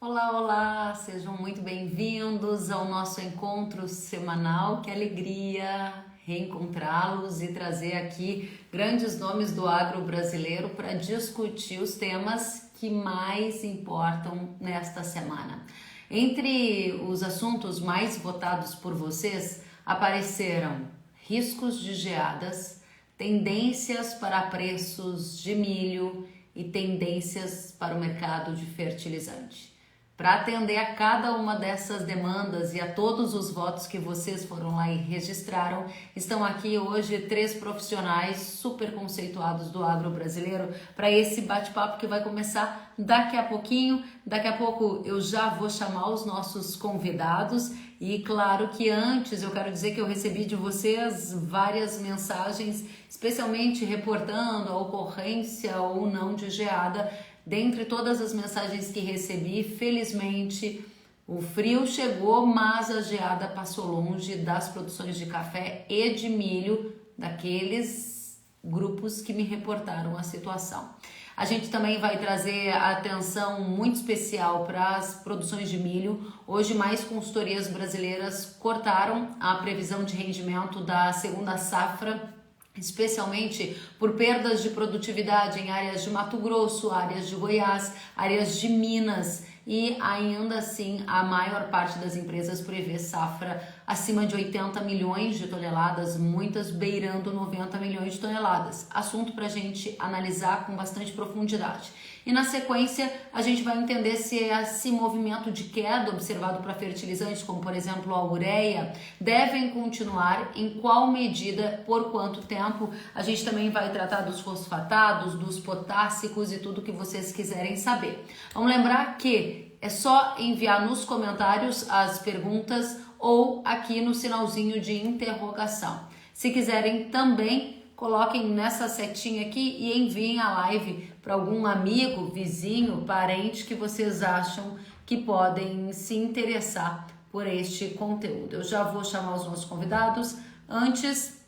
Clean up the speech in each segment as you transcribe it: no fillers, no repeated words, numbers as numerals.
Olá, olá! Sejam muito bem-vindos ao nosso encontro semanal. Que alegria reencontrá-los e trazer aqui grandes nomes do agro brasileiro para discutir os temas que mais importam nesta semana. Entre os assuntos mais votados por vocês apareceram riscos de geadas, tendências para preços de milho e tendências para o mercado de fertilizante. Para atender a cada uma dessas demandas e a todos os votos que vocês foram lá e registraram, estão aqui hoje três profissionais super conceituados do agro brasileiro para esse bate-papo que vai começar daqui a pouquinho. Daqui a pouco eu já vou chamar os nossos convidados e claro que antes eu quero dizer que eu recebi de vocês várias mensagens, especialmente reportando a ocorrência ou não de geada. Dentre todas as mensagens que recebi, felizmente o frio chegou, mas a geada passou longe das produções de café e de milho daqueles grupos que me reportaram a situação. A gente também vai trazer atenção muito especial para as produções de milho. Hoje, mais consultorias brasileiras cortaram a previsão de rendimento da segunda safra, especialmente por perdas de produtividade em áreas de Mato Grosso, áreas de Goiás, áreas de Minas, e ainda assim a maior parte das empresas prevê safra acima de 80 milhões de toneladas, muitas beirando 90 milhões de toneladas. Assunto para a gente analisar com bastante profundidade. E na sequência a gente vai entender se esse movimento de queda observado para fertilizantes, como por exemplo a ureia, devem continuar, em qual medida, por quanto tempo. A gente também vai tratar dos fosfatados, dos potássicos e tudo que vocês quiserem saber. Vamos lembrar que é só enviar nos comentários as perguntas ou aqui no sinalzinho de interrogação. Se quiserem também, coloquem nessa setinha aqui e enviem a live para algum amigo, vizinho, parente que vocês acham que podem se interessar por este conteúdo. Eu já vou chamar os nossos convidados. Antes,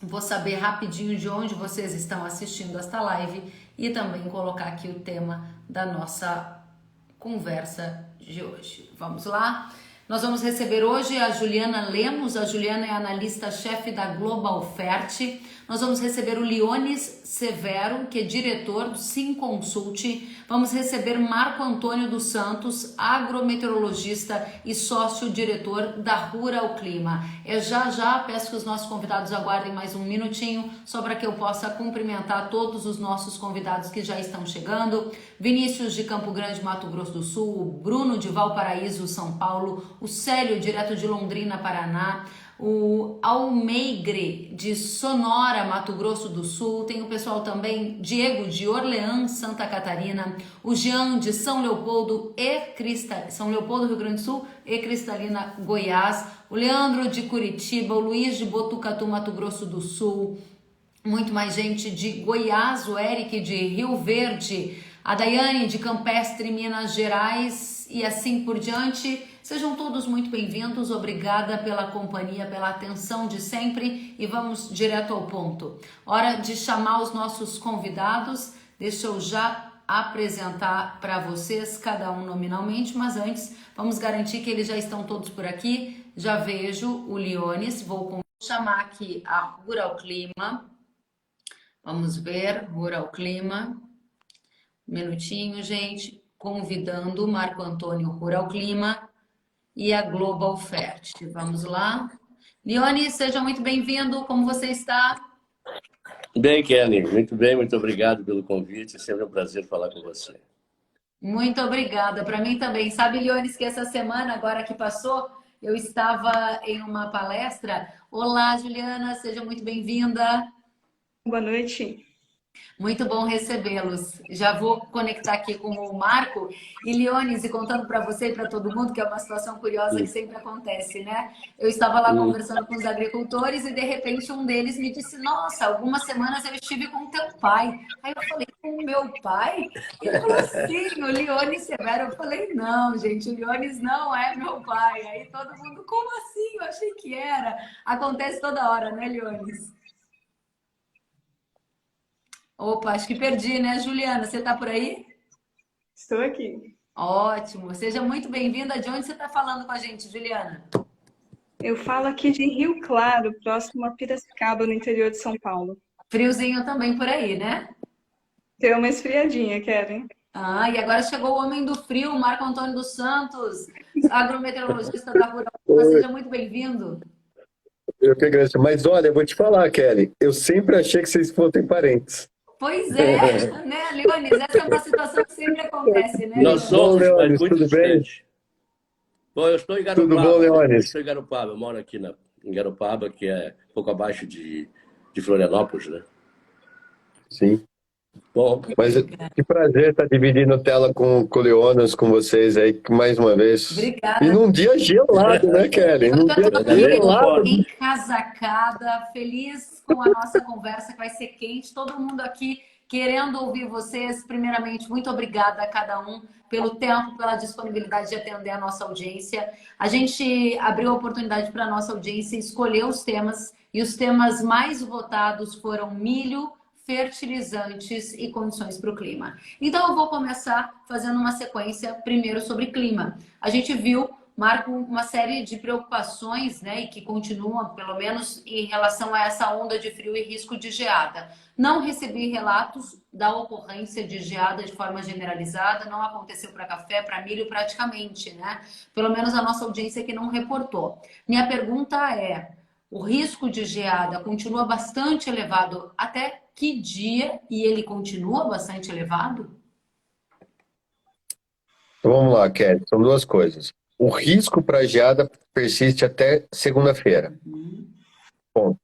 vou saber rapidinho de onde vocês estão assistindo esta live e também colocar aqui o tema da nossa conversa de hoje. Vamos lá? Nós vamos receber hoje a Juliana Lemos. A Juliana é analista-chefe da Global Fert. Nós vamos receber o Leones Severo, que é diretor do Sim Consult. Vamos receber Marco Antônio dos Santos, agrometeorologista e sócio-diretor da Rural Clima. Já, peço que os nossos convidados aguardem mais um minutinho, só para que eu possa cumprimentar todos os nossos convidados que já estão chegando. Vinícius de Campo Grande, Mato Grosso do Sul, o Bruno de Valparaíso, São Paulo, o Célio, direto de Londrina, Paraná, o Almeigre de Sonora, Mato Grosso do Sul, tem o pessoal também, Diego de Orleans, Santa Catarina, o Jean de São Leopoldo, São Leopoldo, Rio Grande do Sul e Cristalina, Goiás, o Leandro de Curitiba, o Luiz de Botucatu, Mato Grosso do Sul, muito mais gente de Goiás, o Eric de Rio Verde, a Daiane de Campestre, Minas Gerais e assim por diante. Sejam todos muito bem-vindos, obrigada pela companhia, pela atenção de sempre e vamos direto ao ponto. Hora de chamar os nossos convidados, deixa eu já apresentar para vocês, cada um nominalmente, mas antes vamos garantir que eles já estão todos por aqui. Já vejo o Leones, vou chamar aqui a Rural Clima, vamos ver, Rural Clima, um minutinho, gente, convidando o Marco Antônio Rural Clima e a Global Fert. Vamos lá. Leone, seja muito bem-vindo. Como você está? Bem, Kelly, muito bem, muito obrigado pelo convite. É sempre um prazer falar com você. Muito obrigada. Para mim também. Sabe, Leones, que essa semana, agora que passou, eu estava em uma palestra. Olá, Juliana, seja muito bem-vinda. Boa noite. Muito bom recebê-los. Já vou conectar aqui com o Marco e Leones, e contando para você e para todo mundo, que é uma situação curiosa que sempre acontece, né? Eu estava lá conversando com os agricultores e de repente um deles me disse: Nossa, algumas semanas eu estive com teu pai. Aí eu falei: Com o meu pai? Ele falou: Sim, o Leones Severo. Eu falei: Não, gente, o Leones não é meu pai. Aí todo mundo: Como assim? Eu achei que era. Acontece toda hora, né, Leones? Opa, acho que perdi, né, Juliana? Você tá por aí? Estou aqui. Ótimo. Seja muito bem-vinda. De onde você está falando com a gente, Juliana? Eu falo aqui de Rio Claro, próximo a Piracicaba, no interior de São Paulo. Friozinho também por aí, né? Deu uma esfriadinha, Keren. Ah, e agora chegou o homem do frio, Marco Antônio dos Santos, agrometeorologista da Rural. Oi, Seja muito bem-vindo. eu que agradeço. Mas olha, eu vou te falar, Kelly, eu sempre achei que vocês fossem parentes. Pois é, né, Leonis? Essa é uma situação que sempre acontece, né, Nós Tudo Leonis? bom, somos, mas Leonis? muito Tudo bem? distantes. Bom, eu estou em Tudo bom, Garopaba. Eu Leonis? estou em Garopaba. Eu moro aqui em Garopaba, que é um pouco abaixo de Florianópolis, né? Sim. Bom, Mas que prazer estar dividindo tela com o Leonas, com vocês aí, mais uma vez. E Obrigada. num dia gelado, né, Kelly? Eu Num já dia estou da aqui mesma gelado. forma. encasacada, feliz com a nossa conversa, que vai ser quente. Todo mundo aqui querendo ouvir vocês. Primeiramente, muito obrigada a cada um pelo tempo, pela disponibilidade de atender a nossa audiência. A gente abriu a oportunidade para a nossa audiência escolher os temas, e os temas mais votados foram milho, fertilizantes e condições para o clima. Então, eu vou começar fazendo uma sequência primeiro sobre clima. A gente viu, Marco, uma série de preocupações, né, e que continuam, pelo menos em relação a essa onda de frio e risco de geada. Não recebi relatos da ocorrência de geada de forma generalizada, não aconteceu para café, para milho praticamente, né? Pelo menos a nossa audiência que não reportou. Minha pergunta é: o risco de geada continua bastante elevado até que dia? E ele continua bastante elevado? Então vamos lá, Kelly. São duas coisas. O risco para geada persiste até segunda-feira. Ponto.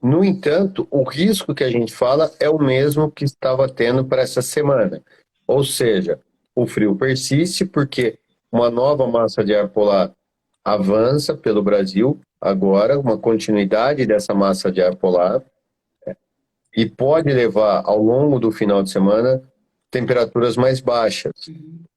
No entanto, o risco que a gente fala é o mesmo que estava tendo para essa semana. Ou seja, o frio persiste porque uma nova massa de ar polar avança pelo Brasil, agora, uma continuidade dessa massa de ar polar, e pode levar ao longo do final de semana temperaturas mais baixas,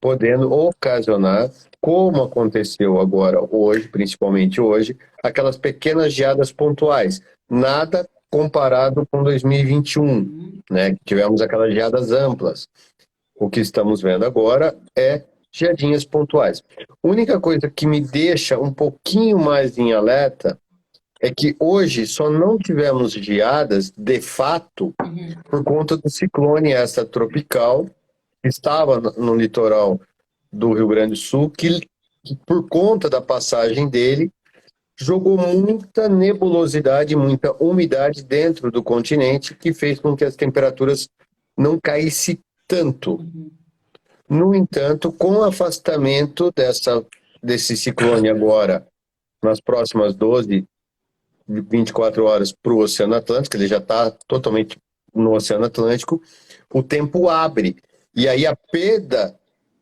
podendo ocasionar, como aconteceu agora hoje, principalmente hoje, aquelas pequenas geadas pontuais. Nada comparado com 2021, né? Tivemos aquelas geadas amplas. O que estamos vendo agora é geadinhas pontuais. A única coisa que me deixa um pouquinho mais em alerta é que hoje só não tivemos geadas de fato por conta do ciclone extratropical que estava no litoral do Rio Grande do Sul, que por conta da passagem dele jogou muita nebulosidade, muita umidade dentro do continente, que fez com que as temperaturas não caíssem tanto. No entanto, com o afastamento desse ciclone agora, nas próximas 12, 24 horas para o Oceano Atlântico, ele já está totalmente no Oceano Atlântico, o tempo abre. E aí a perda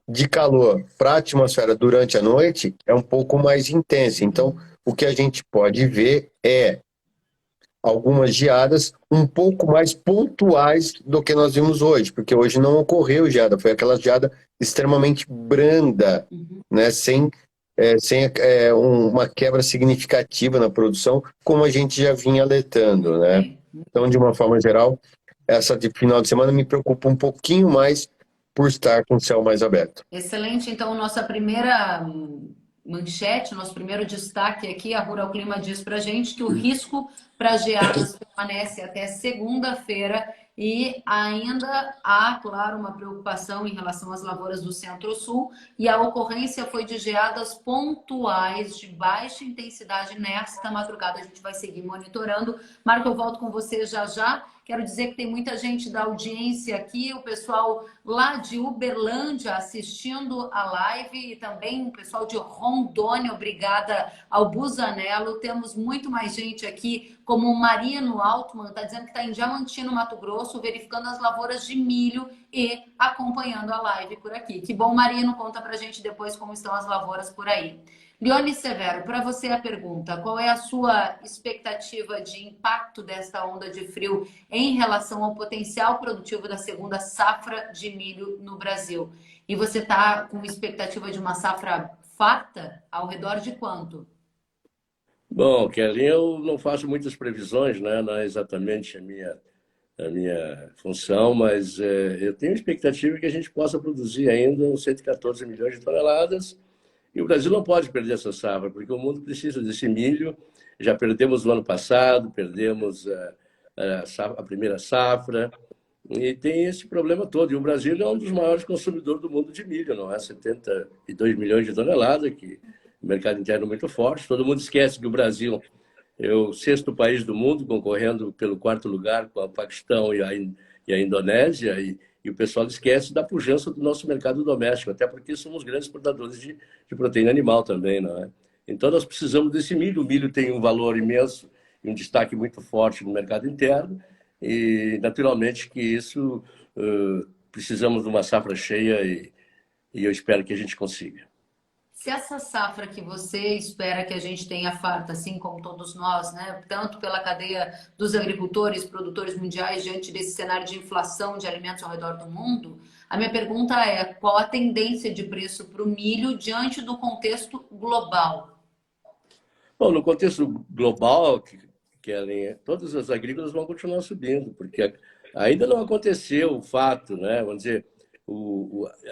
de calor para a atmosfera durante a noite é um pouco mais intensa. Então, o que a gente pode ver é algumas geadas um pouco mais pontuais do que nós vimos hoje, porque hoje não ocorreu geada, foi aquela geada extremamente branda, né, sem uma quebra significativa na produção, como a gente já vinha alertando, né? Então, de uma forma geral, essa de final de semana me preocupa um pouquinho mais por estar com o céu mais aberto. Excelente. Então, nossa primeira manchete, nosso primeiro destaque aqui, a Rural Clima diz para a gente que o risco para geadas permanece até segunda-feira e ainda há, claro, uma preocupação em relação às lavouras do Centro-Sul, e a ocorrência foi de geadas pontuais de baixa intensidade nesta madrugada. A gente vai seguir monitorando. Marco, eu volto com você já já. Quero dizer que tem muita gente da audiência aqui, o pessoal lá de Uberlândia assistindo a live e também o pessoal de Rondônia, obrigada ao Busanello. Temos muito mais gente aqui, como o Marino Altman, está dizendo que está em Diamantino, Mato Grosso, verificando as lavouras de milho e acompanhando a live por aqui. Que bom, Marino, conta pra gente depois como estão as lavouras por aí. Leone Severo, para você a pergunta: qual é a sua expectativa de impacto desta onda de frio em relação ao potencial produtivo da segunda safra de milho no Brasil? E você está com expectativa de uma safra farta? Ao redor de quanto? Bom, Kelly, eu não faço muitas previsões, né? Não é exatamente a a minha função, mas eu tenho expectativa que a gente possa produzir ainda uns 114 milhões de toneladas. E o Brasil não pode perder essa safra, porque o mundo precisa desse milho. Já perdemos no ano passado, perdemos a primeira safra, e tem esse problema todo. E o Brasil é um dos maiores consumidores do mundo de milho, não é? 72 milhões de toneladas, que o mercado interno é muito forte. Todo mundo esquece que o Brasil é o sexto país do mundo, concorrendo pelo quarto lugar com o Paquistão e a Indonésia, e o pessoal esquece da pujança do nosso mercado doméstico, até porque somos grandes exportadores de proteína animal também, não é? Então, nós precisamos desse milho. O milho tem um valor imenso e um destaque muito forte no mercado interno, e, naturalmente, que isso precisamos de uma safra cheia e eu espero que a gente consiga. Se essa safra que você espera que a gente tenha farta, assim como todos nós, né, tanto pela cadeia dos agricultores, produtores mundiais, diante desse cenário de inflação de alimentos ao redor do mundo, a minha pergunta é: qual a tendência de preço para o milho diante do contexto global? Bom, no contexto global, todas as agrícolas vão continuar subindo, porque ainda não aconteceu o fato, né? Vamos dizer,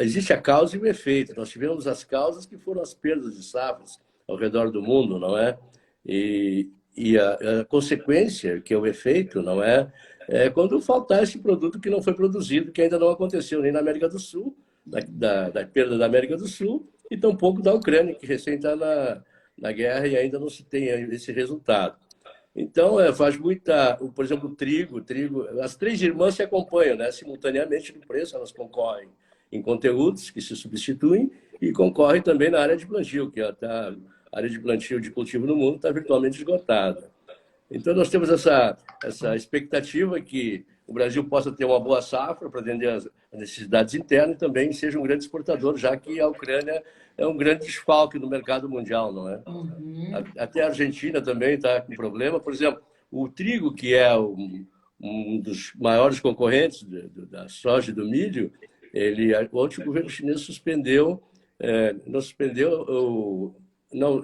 existe a causa e o efeito. Nós tivemos as causas, que foram as perdas de safras ao redor do mundo, não é? E a consequência, que é o efeito, não é? É quando faltar esse produto que não foi produzido, que ainda não aconteceu nem na América do Sul, da perda da América do Sul, e tampouco da Ucrânia, que recém está na guerra e ainda não se tem esse resultado. Então, faz muita... Por exemplo, o trigo, as três irmãs se acompanham, né, simultaneamente no preço. Elas concorrem em conteúdos que se substituem e concorrem também na área de plantio, que a área de plantio de cultivo no mundo está virtualmente esgotada. Então, nós temos essa expectativa que o Brasil possa ter uma boa safra para atender as necessidades internas e também seja um grande exportador, já que a Ucrânia é um grande desfalque no mercado mundial, não é? Até a Argentina também está com problema. Por exemplo, o trigo, que é um dos maiores concorrentes da soja e do milho, ontem o governo chinês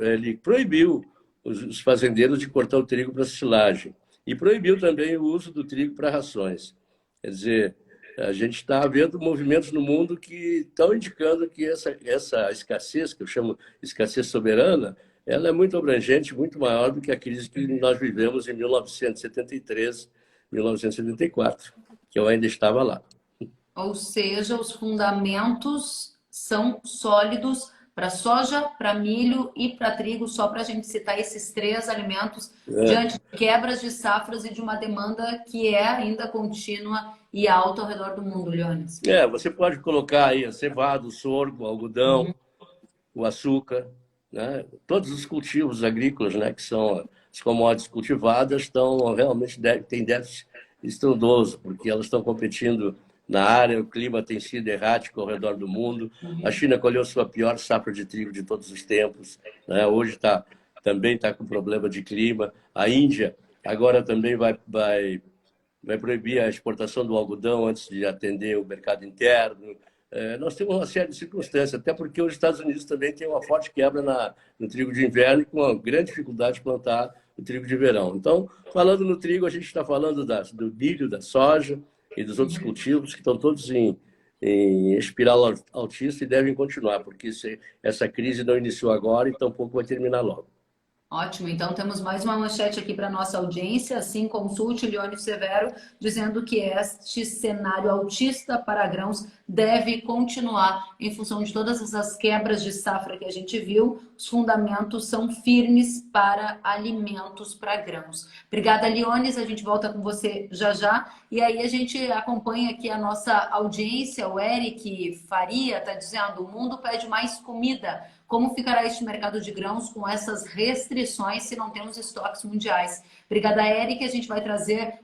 ele proibiu os fazendeiros de cortar o trigo para silagem e proibiu também o uso do trigo para rações. Quer dizer, a gente está vendo movimentos no mundo que estão indicando que essa escassez, que eu chamo escassez soberana, ela é muito abrangente, muito maior do que a crise que nós vivemos em 1973, 1974, que eu ainda estava lá. Ou seja, os fundamentos são sólidos para soja, para milho e para trigo, só para a gente citar esses três alimentos, diante de quebras de safras e de uma demanda que é ainda contínua e alta ao redor do mundo, Leones. Você pode colocar aí a cevada, o sorgo, o algodão, o açúcar, né? Todos os cultivos agrícolas, né, que são as commodities cultivadas, realmente têm déficit estrondoso, porque elas estão competindo na área. O clima tem sido errático ao redor do mundo. A China colheu sua pior safra de trigo de todos os tempos, né? Hoje também está com problema de clima. A Índia agora também vai proibir a exportação do algodão antes de atender o mercado interno. Nós temos uma série de circunstâncias, até porque os Estados Unidos também têm uma forte quebra no trigo de inverno e com uma grande dificuldade de plantar o trigo de verão. Então, falando no trigo, a gente está falando do milho, da soja e dos outros cultivos, que estão todos em espiral altista e devem continuar, porque essa crise não iniciou agora e tampouco vai terminar logo. Ótimo, então temos mais uma manchete aqui para a nossa audiência. Assim, consulte Leônio Severo, dizendo que este cenário altista para grãos deve continuar em função de todas essas quebras de safra que a gente viu. Os fundamentos são firmes para alimentos para grãos. Obrigada, Leônio. A gente volta com você já já. E aí a gente acompanha aqui a nossa audiência. O Eric Faria está dizendo: o mundo pede mais comida. Como ficará este mercado de grãos com essas restrições se não temos estoques mundiais? Obrigada, Eric. A gente vai trazer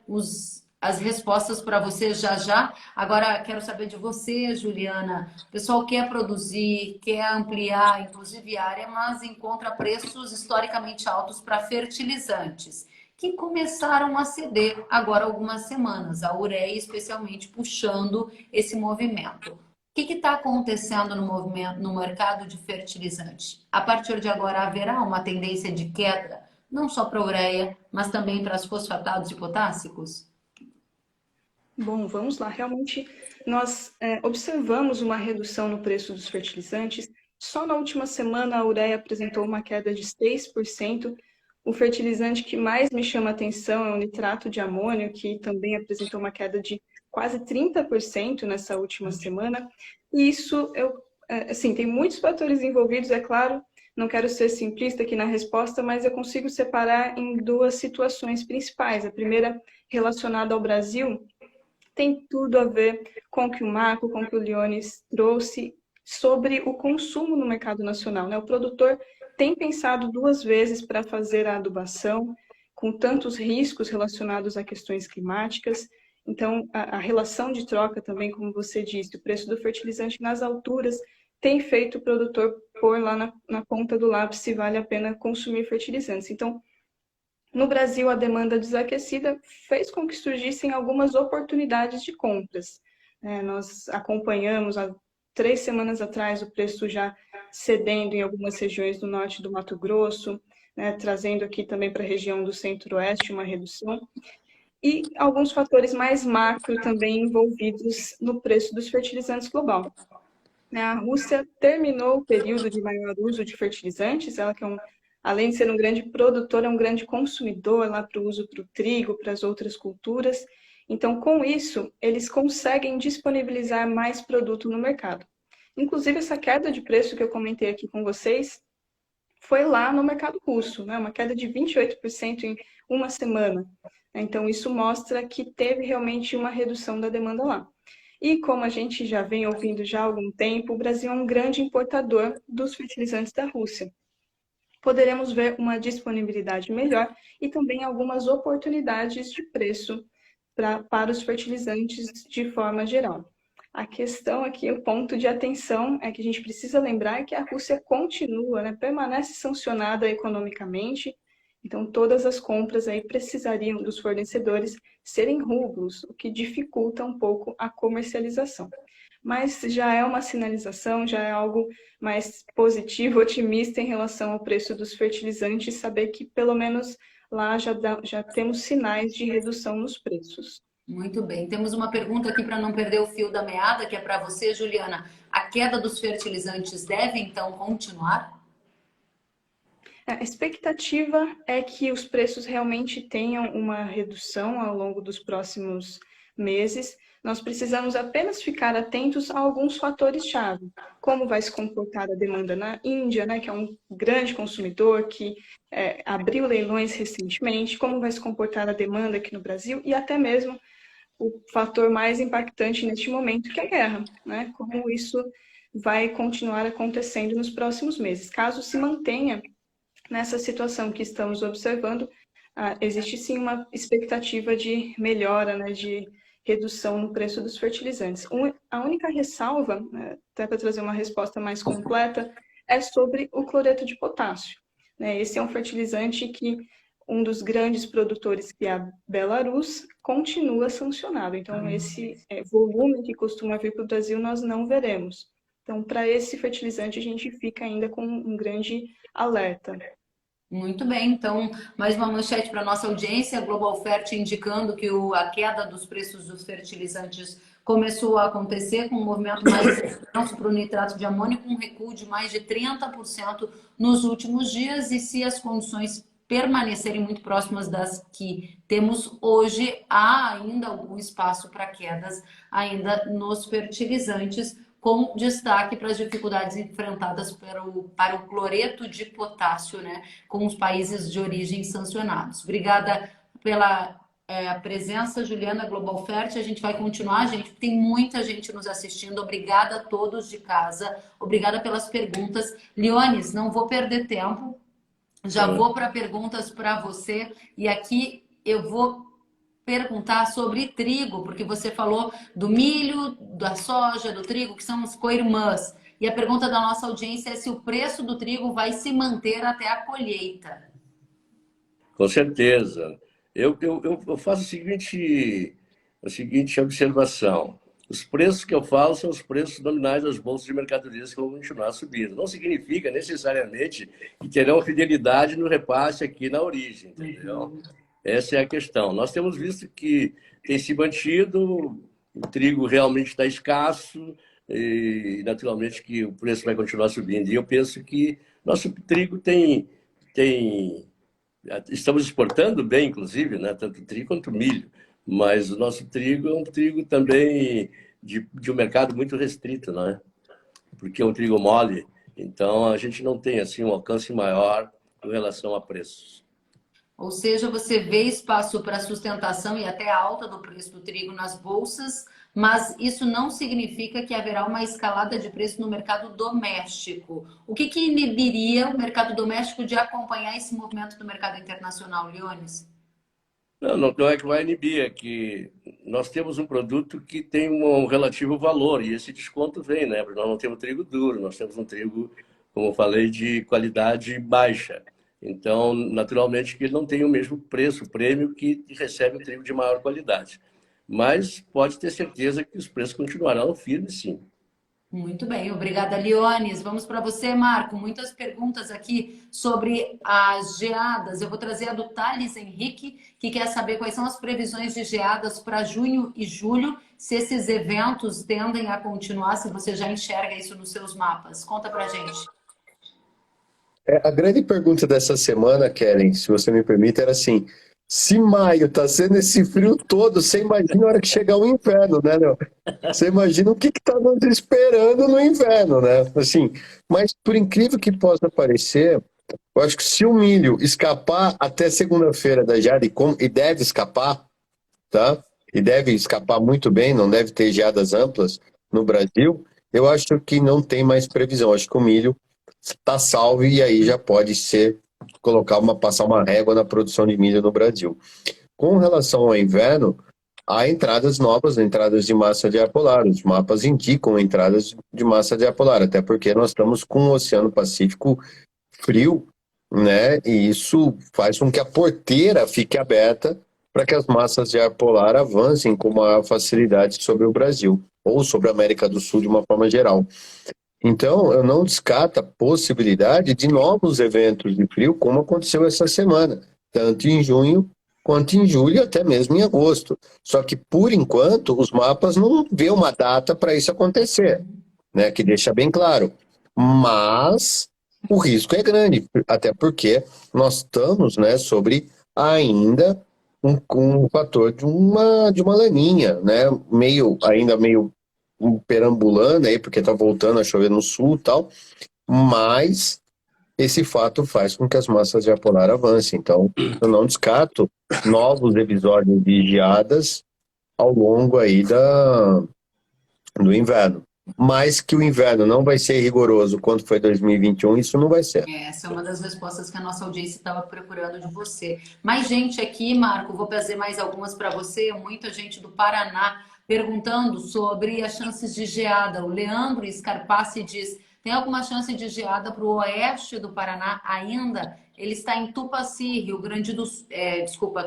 as respostas para você já já. Agora, quero saber de você, Juliana. O pessoal quer produzir, quer ampliar, inclusive área, mas encontra preços historicamente altos para fertilizantes, que começaram a ceder agora há algumas semanas. A ureia, especialmente, puxando esse movimento. O que está acontecendo no mercado de fertilizantes? A partir de agora haverá uma tendência de queda, não só para a ureia, mas também para os fosfatados e potássicos? Bom, vamos lá. Realmente, nós observamos uma redução no preço dos fertilizantes. Só na última semana, a ureia apresentou uma queda de 6%. O fertilizante que mais me chama a atenção é o nitrato de amônio, que também apresentou uma queda de quase 30% nessa última semana. E isso, assim, tem muitos fatores envolvidos, é claro. Não quero ser simplista aqui na resposta, mas eu consigo separar em duas situações principais. A primeira, relacionada ao Brasil, tem tudo a ver com o que o Marco, com o que o Leones trouxe sobre o consumo no mercado nacional, né? O produtor tem pensado duas vezes para fazer a adubação, com tantos riscos relacionados a questões climáticas. Então, a relação de troca também, como você disse, o preço do fertilizante nas alturas tem feito o produtor pôr lá na ponta do lápis se vale a pena consumir fertilizantes. Então, no Brasil, a demanda desaquecida fez com que surgissem algumas oportunidades de compras. Nós acompanhamos há 3 semanas atrás o preço já cedendo em algumas regiões do norte do Mato Grosso, né, trazendo aqui também para a região do centro-oeste uma redução. E alguns fatores mais macro também envolvidos no preço dos fertilizantes global. A Rússia terminou o período de maior uso de fertilizantes, ela que além de ser um grande produtor, é um grande consumidor lá para o uso para o trigo, para as outras culturas. Então, com isso, eles conseguem disponibilizar mais produto no mercado. Inclusive, essa queda de preço que eu comentei aqui com vocês foi lá no mercado russo, né? Uma queda de 28% em uma semana. Então, isso mostra que teve realmente uma redução da demanda lá. E como a gente já vem ouvindo já há algum tempo, o Brasil é um grande importador dos fertilizantes da Rússia. Poderemos ver uma disponibilidade melhor e também algumas oportunidades de preço para os fertilizantes de forma geral. A questão aqui, o ponto de atenção é que a gente precisa lembrar que a Rússia continua, né, permanece sancionada economicamente, então todas as compras aí precisariam dos fornecedores serem rublos, o que dificulta um pouco a comercialização. Mas já é uma sinalização, já é algo mais positivo, otimista em relação ao preço dos fertilizantes, saber que pelo menos lá já temos sinais de redução nos preços. Muito bem. Temos uma pergunta aqui para não perder o fio da meada, que é para você, Juliana. A queda dos fertilizantes deve, então, continuar? A expectativa é que os preços realmente tenham uma redução ao longo dos próximos meses. Nós precisamos apenas ficar atentos a alguns fatores-chave. Como vai se comportar a demanda na Índia, né, que é um grande consumidor, que abriu leilões recentemente, como vai se comportar a demanda aqui no Brasil e até mesmo o fator mais impactante neste momento, que é a guerra, né? Como isso vai continuar acontecendo nos próximos meses. Caso se mantenha nessa situação que estamos observando, existe sim uma expectativa de melhora, né, de redução no preço dos fertilizantes. A única ressalva, até para trazer uma resposta mais completa, é sobre o cloreto de potássio. Esse é um fertilizante que um dos grandes produtores, que é a Belarus, continua sancionado. Então, esse volume que costuma vir para o Brasil, nós não veremos. Então, para esse fertilizante, a gente fica ainda com um grande alerta. Muito bem, então, mais uma manchete para a nossa audiência, a Global Fert indicando que a queda dos preços dos fertilizantes começou a acontecer com um movimento mais intenso para o nitrato de amônio, com um recuo de mais de 30% nos últimos dias, e se as condições permanecerem muito próximas das que temos hoje, há ainda algum espaço para quedas ainda nos fertilizantes, com destaque para as dificuldades enfrentadas para o cloreto de potássio, né, com os países de origem sancionados. Obrigada pela presença, Juliana, Global Fert. A gente vai continuar, gente, tem muita gente nos assistindo. Obrigada a todos de casa, obrigada pelas perguntas. Leones, não vou perder tempo, já vou para perguntas para você, e aqui eu vou perguntar sobre trigo, porque você falou do milho, da soja, do trigo, que são as co-irmãs. E a pergunta da nossa audiência é se o preço do trigo vai se manter até a colheita. Com certeza. Eu faço a seguinte observação. Os preços que eu falo são os preços nominais das bolsas de mercadorias que vão continuar subindo. Não significa necessariamente que terão fidelidade no repasse aqui na origem, entendeu? Essa é a questão. Nós temos visto que tem se mantido, o trigo realmente está escasso e, naturalmente, que o preço vai continuar subindo. E eu penso que nosso trigo tem estamos exportando bem, inclusive, né? Tanto trigo quanto milho, mas o nosso trigo é um trigo também de um mercado muito restrito, né? Porque é um trigo mole, então a gente não tem assim um alcance maior em relação a preços. Ou seja, você vê espaço para sustentação e até alta do preço do trigo nas bolsas, mas isso não significa que haverá uma escalada de preço no mercado doméstico. O que inibiria o mercado doméstico de acompanhar esse movimento do mercado internacional, Leones? Não é que vai inibir, é que nós temos um produto que tem um relativo valor, e esse desconto vem, né? Porque nós não temos trigo duro, nós temos um trigo, como eu falei, de qualidade baixa. Então, naturalmente, que ele não tem o mesmo preço, o prêmio que recebe um trigo de maior qualidade. Mas pode ter certeza que os preços continuarão firmes, sim. Muito bem, obrigada, Leones. Vamos para você, Marco. Muitas perguntas aqui sobre as geadas. Eu vou trazer a do Thales Henrique, que quer saber quais são as previsões de geadas para junho e julho, se esses eventos tendem a continuar, se você já enxerga isso nos seus mapas. Conta para gente. A grande pergunta dessa semana, Kellen, se você me permite, era assim: se maio tá sendo esse frio todo, você imagina a hora que chegar o inverno, né, Léo? Você imagina o que tá nos esperando no inverno, né? Assim, mas por incrível que possa parecer, eu acho que se o milho escapar até segunda-feira da geada, e deve escapar, tá? E deve escapar muito bem, não deve ter geadas amplas no Brasil, eu acho que não tem mais previsão. Acho que o milho está salvo e aí já pode ser passar uma régua na produção de milho no Brasil. Com relação ao inverno, há entradas novas, entradas de massa de ar polar. Os mapas indicam entradas de massa de ar polar, até porque nós estamos com o Oceano Pacífico frio, né? E isso faz com que a porteira fique aberta para que as massas de ar polar avancem com maior facilidade sobre o Brasil, ou sobre a América do Sul de uma forma geral. Então, eu não descarto a possibilidade de novos eventos de frio, como aconteceu essa semana, tanto em junho quanto em julho, até mesmo em agosto. Só que, por enquanto, os mapas não vê uma data para isso acontecer, né? Que deixa bem claro. Mas o risco é grande, até porque nós estamos, né, sobre ainda um fator de uma laninha, né? Ainda meio perambulando aí, porque está voltando a chover no sul e tal, mas esse fato faz com que as massas de ar polar avancem. Então, eu não descarto novos episódios de geadas ao longo aí do inverno. Mas que o inverno não vai ser rigoroso quanto foi 2021, isso não vai ser. Essa é uma das respostas que a nossa audiência estava procurando de você. Mais gente aqui, Marco, vou trazer mais algumas para você. Muita gente do Paraná perguntando sobre as chances de geada. O Leandro Scarpassi diz: tem alguma chance de geada para o oeste do Paraná ainda? Ele está em Tupaci, Rio Grande do Sul,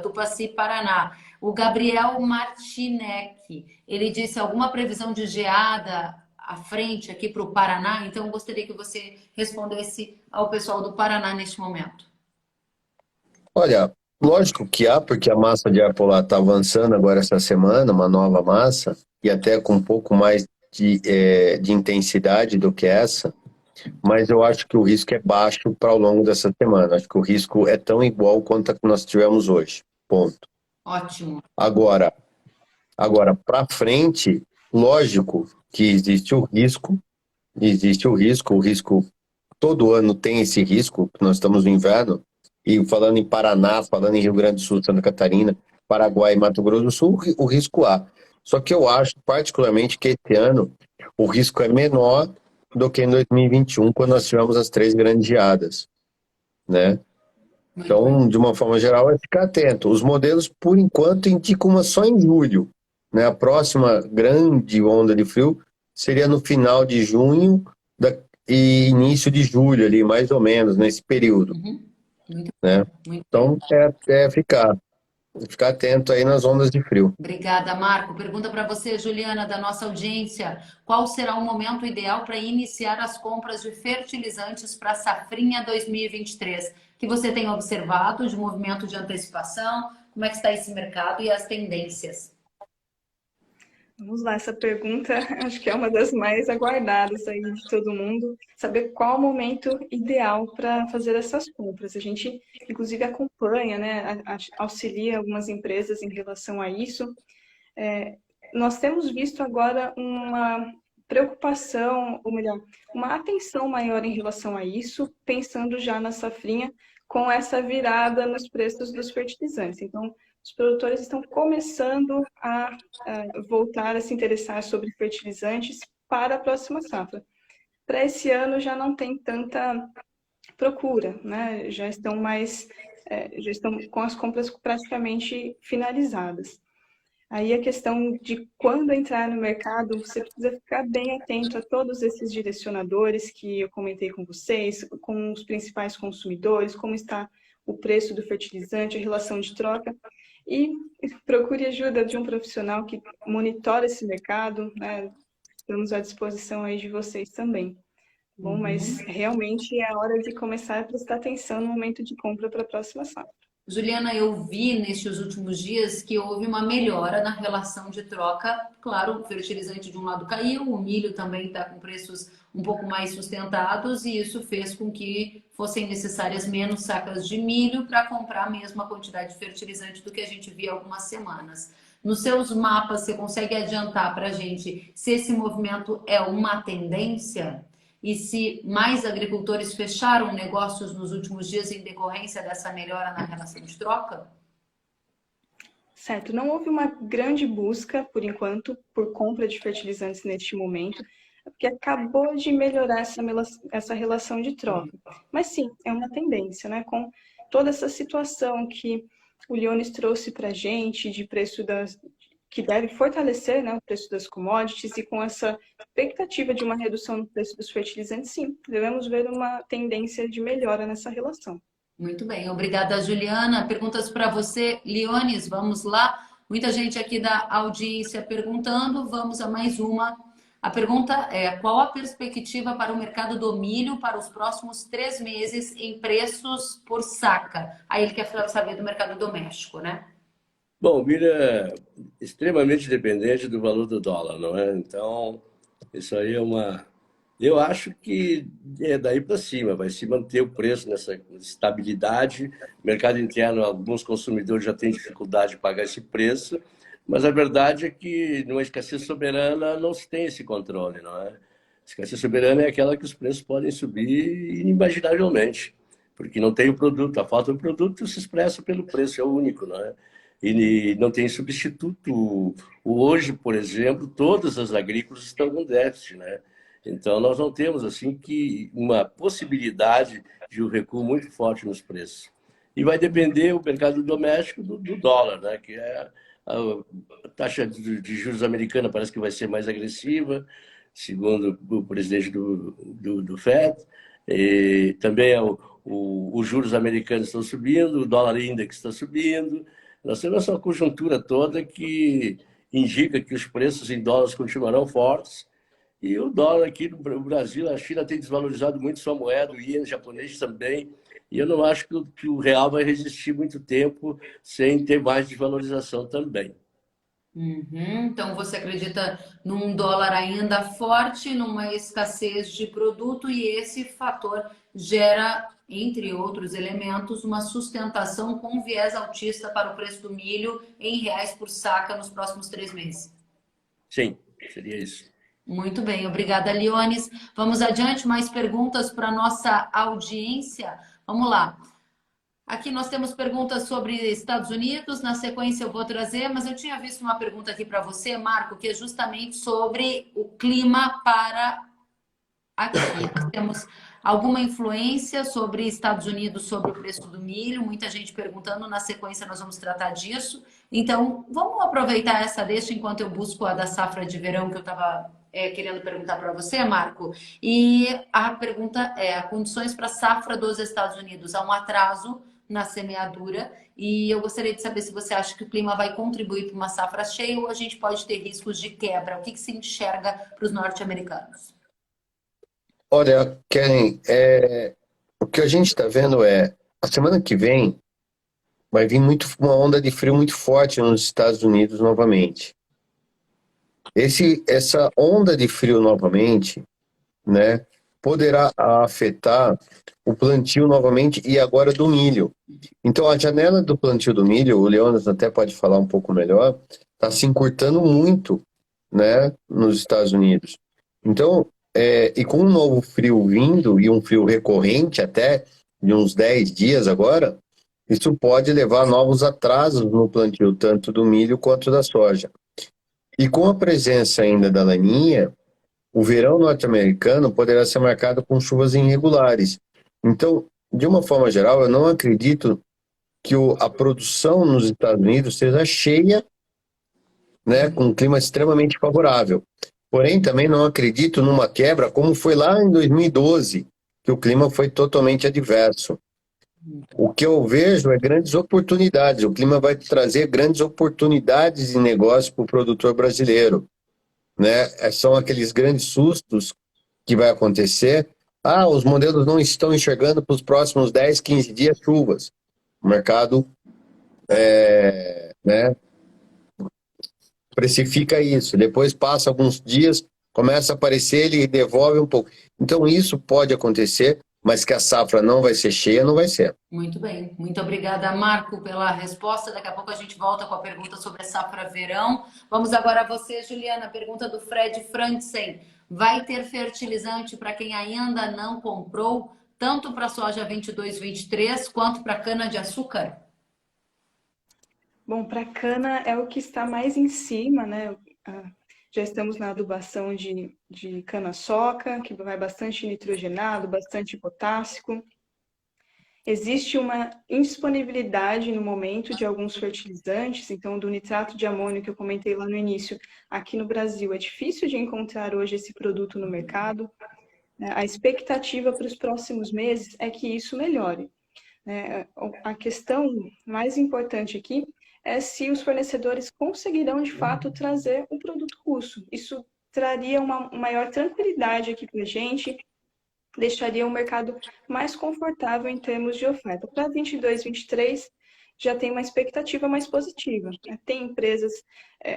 Tupaci, Paraná. O Gabriel Martinec, ele disse alguma previsão de geada à frente aqui para o Paraná? Então, eu gostaria que você respondesse ao pessoal do Paraná neste momento. Olha, lógico que há, porque a massa de ar polar está avançando agora essa semana, uma nova massa, e até com um pouco mais de intensidade do que essa, mas eu acho que o risco é baixo para ao longo dessa semana. Acho que o risco é tão igual quanto a que nós tivemos hoje. Ponto. Ótimo. Agora para frente, lógico que existe o risco, todo ano tem esse risco, nós estamos no inverno, e falando em Paraná, falando em Rio Grande do Sul, Santa Catarina, Paraguai e Mato Grosso do Sul, o risco há. Só que eu acho, particularmente, que esse ano o risco é menor do que em 2021, quando nós tivemos as 3 grandes geadas, né? Então, de uma forma geral, é ficar atento. Os modelos, por enquanto, indicam uma só em julho, né? A próxima grande onda de frio seria no final de junho e início de julho, ali, mais ou menos, nesse período. Né? Então, é ficar atento aí nas ondas de frio. Obrigada, Marco. Pergunta para você, Juliana, da nossa audiência. Qual será o momento ideal para iniciar as compras de fertilizantes para a safrinha 2023? Que você tem observado de movimento de antecipação, Como é que está esse mercado e as tendências? Vamos lá, essa pergunta acho que é uma das mais aguardadas aí de todo mundo, saber qual o momento ideal para fazer essas compras. A gente, inclusive, acompanha, né, auxilia algumas empresas em relação a isso. Nós temos visto agora uma preocupação, ou melhor, uma atenção maior em relação a isso, pensando já na safrinha, com essa virada nos preços dos fertilizantes. Então, os produtores estão começando a voltar a se interessar sobre fertilizantes para a próxima safra. Para esse ano já não tem tanta procura, né? Já estão com as compras praticamente finalizadas. Aí a questão de quando entrar no mercado, você precisa ficar bem atento a todos esses direcionadores que eu comentei com vocês, com os principais consumidores, como está o preço do fertilizante, a relação de troca, e procure ajuda de um profissional que monitora esse mercado, né? Estamos à disposição aí de vocês também. Bom, mas realmente é a hora de começar a prestar atenção no momento de compra para a próxima safra. Juliana, eu vi nestes últimos dias que houve uma melhora na relação de troca. Claro, o fertilizante de um lado caiu, o milho também está com preços um pouco mais sustentados e isso fez com que fossem necessárias menos sacas de milho para comprar a mesma quantidade de fertilizante do que a gente via há algumas semanas. Nos seus mapas, você consegue adiantar para a gente se esse movimento é uma tendência? E se mais agricultores fecharam negócios nos últimos dias em decorrência dessa melhora na relação de troca? Certo, não houve uma grande busca, por enquanto, por compra de fertilizantes neste momento, porque acabou de melhorar essa relação de troca. Mas sim, é uma tendência, né? Com toda essa situação que o Leones trouxe para a gente, de preço que deve fortalecer, né, o preço das commodities, e com essa expectativa de uma redução no preço dos fertilizantes, sim, devemos ver uma tendência de melhora nessa relação. Muito bem, obrigada, Juliana. Perguntas para você, Leones, vamos lá. Muita gente aqui da audiência perguntando, vamos a mais uma. A pergunta é: qual a perspectiva para o mercado do milho para os próximos 3 meses em preços por saca? Aí ele quer saber do mercado doméstico, né? Bom, o milho é extremamente dependente do valor do dólar, não é? Então, isso aí é uma. Eu acho que é daí para cima, vai se manter o preço nessa estabilidade. Mercado interno, alguns consumidores já têm dificuldade de pagar esse preço, mas a verdade é que numa escassez soberana não se tem esse controle, não é? Escassez soberana é aquela que os preços podem subir inimaginavelmente, porque não tem o produto. A falta do produto se expressa pelo preço, é o único, não é? E não tem substituto. Hoje, por exemplo, todas as agrícolas estão com déficit, né? Então, nós não temos assim que uma possibilidade de um recuo muito forte nos preços. E vai depender o mercado doméstico do dólar, né? Que é a taxa de juros americana parece que vai ser mais agressiva, segundo o presidente do Fed. E também os juros americanos estão subindo, o dólar index está subindo. Nós temos essa conjuntura toda que indica que os preços em dólares continuarão fortes. E o dólar aqui no Brasil, a China tem desvalorizado muito sua moeda, o iene japonês também. E eu não acho que o real vai resistir muito tempo sem ter mais desvalorização também. Então, você acredita num dólar ainda forte, numa escassez de produto, e esse fator gera, entre outros elementos, uma sustentação com viés altista para o preço do milho em reais por saca nos próximos 3 meses. Sim, seria isso. Muito bem, obrigada, Leones. Vamos adiante, mais perguntas para a nossa audiência. Vamos lá. Aqui nós temos perguntas sobre Estados Unidos, na sequência eu vou trazer, mas eu tinha visto uma pergunta aqui para você, Marco, que é justamente sobre o clima para aqui. Nós temos alguma influência sobre Estados Unidos, sobre o preço do milho, muita gente perguntando, na sequência nós vamos tratar disso. Então, vamos aproveitar essa deixa enquanto eu busco a da safra de verão que eu estava querendo perguntar para você, Marco. E a pergunta é: condições para a safra dos Estados Unidos? Há um atraso na semeadura e eu gostaria de saber se você acha que o clima vai contribuir para uma safra cheia ou a gente pode ter riscos de quebra. O que se enxerga para os norte-americanos? Olha, Keren, o que a gente está vendo a semana que vem, vai vir uma onda de frio muito forte nos Estados Unidos novamente. Essa onda de frio novamente, né, poderá afetar o plantio novamente e agora do milho. Então, a janela do plantio do milho, o Leonas até pode falar um pouco melhor, está se encurtando muito, né, nos Estados Unidos. Então, e com um novo frio vindo, e um frio recorrente até, de uns 10 dias agora, isso pode levar a novos atrasos no plantio, tanto do milho quanto da soja. E com a presença ainda da laninha, o verão norte-americano poderá ser marcado com chuvas irregulares. Então, de uma forma geral, eu não acredito que a produção nos Estados Unidos seja cheia, né, com um clima extremamente favorável. Porém, também não acredito numa quebra como foi lá em 2012, que o clima foi totalmente adverso. O que eu vejo é grandes oportunidades. O clima vai trazer grandes oportunidades de negócio para o produtor brasileiro, né? São aqueles grandes sustos que vai acontecer. Os modelos não estão enxergando para os próximos 10, 15 dias chuvas. O mercado né, precifica isso. Depois passa alguns dias, começa a aparecer, ele devolve um pouco. Então isso pode acontecer, mas que a safra não vai ser cheia, não vai ser. Muito bem, muito obrigada, Marco, pela resposta. Daqui a pouco a gente volta com a pergunta sobre a safra verão. Vamos agora a você, Juliana, pergunta do Fred Frantzen. Vai ter fertilizante para quem ainda não comprou, tanto para a soja 22-23 quanto para cana-de-açúcar? Bom, para cana é o que está mais em cima, né? Já estamos na adubação de cana-soca, que vai bastante nitrogenado, bastante potássico. Existe uma indisponibilidade no momento de alguns fertilizantes, então do nitrato de amônio que eu comentei lá no início, aqui no Brasil é difícil de encontrar hoje esse produto no mercado. A expectativa para os próximos meses é que isso melhore. A questão mais importante aqui é se os fornecedores conseguirão de fato trazer um produto russo. Isso traria uma maior tranquilidade aqui para a gente, deixaria o mercado mais confortável em termos de oferta. Para 22, 23, já tem uma expectativa mais positiva. Tem empresas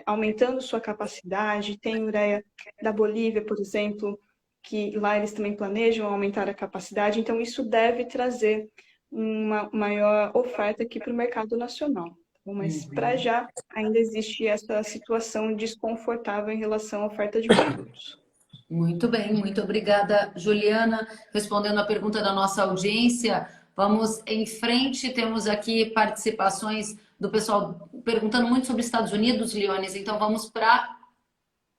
aumentando sua capacidade, tem ureia da Bolívia, por exemplo, que lá eles também planejam aumentar a capacidade, então isso deve trazer uma maior oferta aqui para o mercado nacional. Mas para já ainda existe essa situação desconfortável em relação à oferta de produtos. Muito bem, muito obrigada, Juliana. Respondendo a pergunta da nossa audiência, vamos em frente. Temos aqui participações do pessoal perguntando muito sobre Estados Unidos, Leones, então vamos para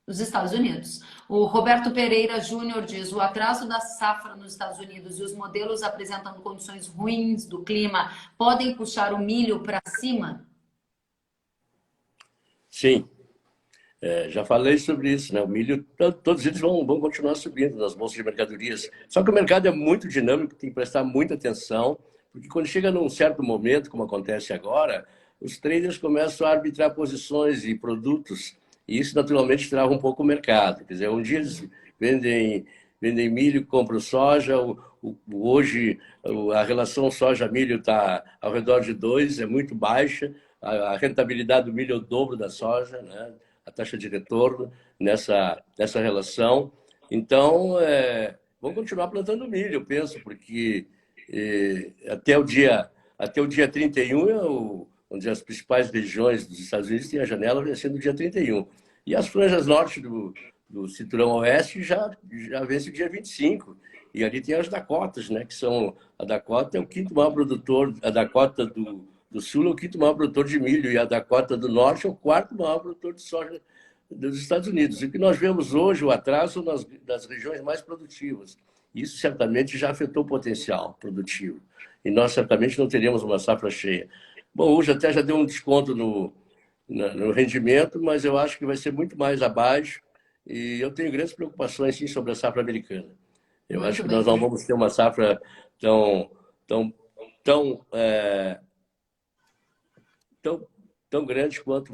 os Estados Unidos. O Roberto Pereira Júnior diz: o atraso da safra nos Estados Unidos e os modelos apresentando condições ruins do clima podem puxar o milho para cima? Sim. Já falei sobre isso, né? O milho, todos eles vão continuar subindo nas bolsas de mercadorias. Só que o mercado é muito dinâmico, tem que prestar muita atenção, porque quando chega num certo momento, como acontece agora, os traders começam a arbitrar posições e produtos, e isso naturalmente trava um pouco o mercado. Quer dizer, um dia eles vendem milho, compram soja, hoje a relação soja-milho está ao redor de 2, é muito baixa, a rentabilidade do milho é o dobro da soja, né? A taxa de retorno nessa relação. Então, vamos continuar plantando milho, eu penso, porque até o dia 31, onde as principais regiões dos Estados Unidos têm a janela vencendo o dia 31. E as franjas norte do cinturão oeste já vence o dia 25. E ali tem as Dakotas, né, que são... A Dakota é o quinto maior produtor, a Dakota do Sul é o quinto maior produtor de milho e a Dakota do Norte é o quarto maior produtor de soja dos Estados Unidos. E o que nós vemos hoje, o atraso das regiões mais produtivas. Isso certamente já afetou o potencial produtivo. E nós certamente não teríamos uma safra cheia. Bom, hoje até já deu um desconto no rendimento, mas eu acho que vai ser muito mais abaixo. E eu tenho grandes preocupações, sim, sobre a safra americana. Eu acho que nós não vamos ter uma safra tão grande quanto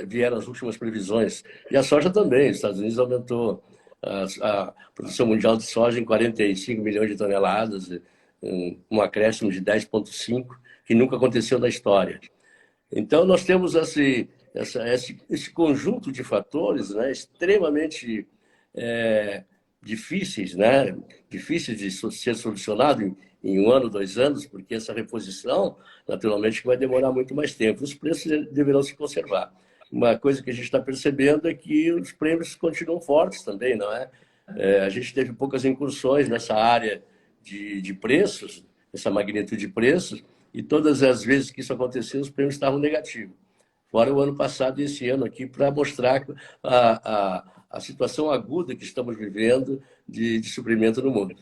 vieram as últimas previsões. E a soja também. Os Estados Unidos aumentou a produção mundial de soja em 45 milhões de toneladas, um acréscimo de 10,5. que nunca aconteceu na história. Então, nós temos esse conjunto de fatores, né, extremamente difíceis, né, difíceis de ser solucionado em 1 ano, 2 anos, porque essa reposição, naturalmente, vai demorar muito mais tempo. Os preços deverão se conservar. Uma coisa que a gente está percebendo é que os prêmios continuam fortes também, não é? A gente teve poucas incursões nessa área de preços, essa magnitude de preços, e todas as vezes que isso aconteceu, os prêmios estavam negativos. Fora o ano passado e esse ano aqui, para mostrar a situação aguda que estamos vivendo de suprimento no mundo.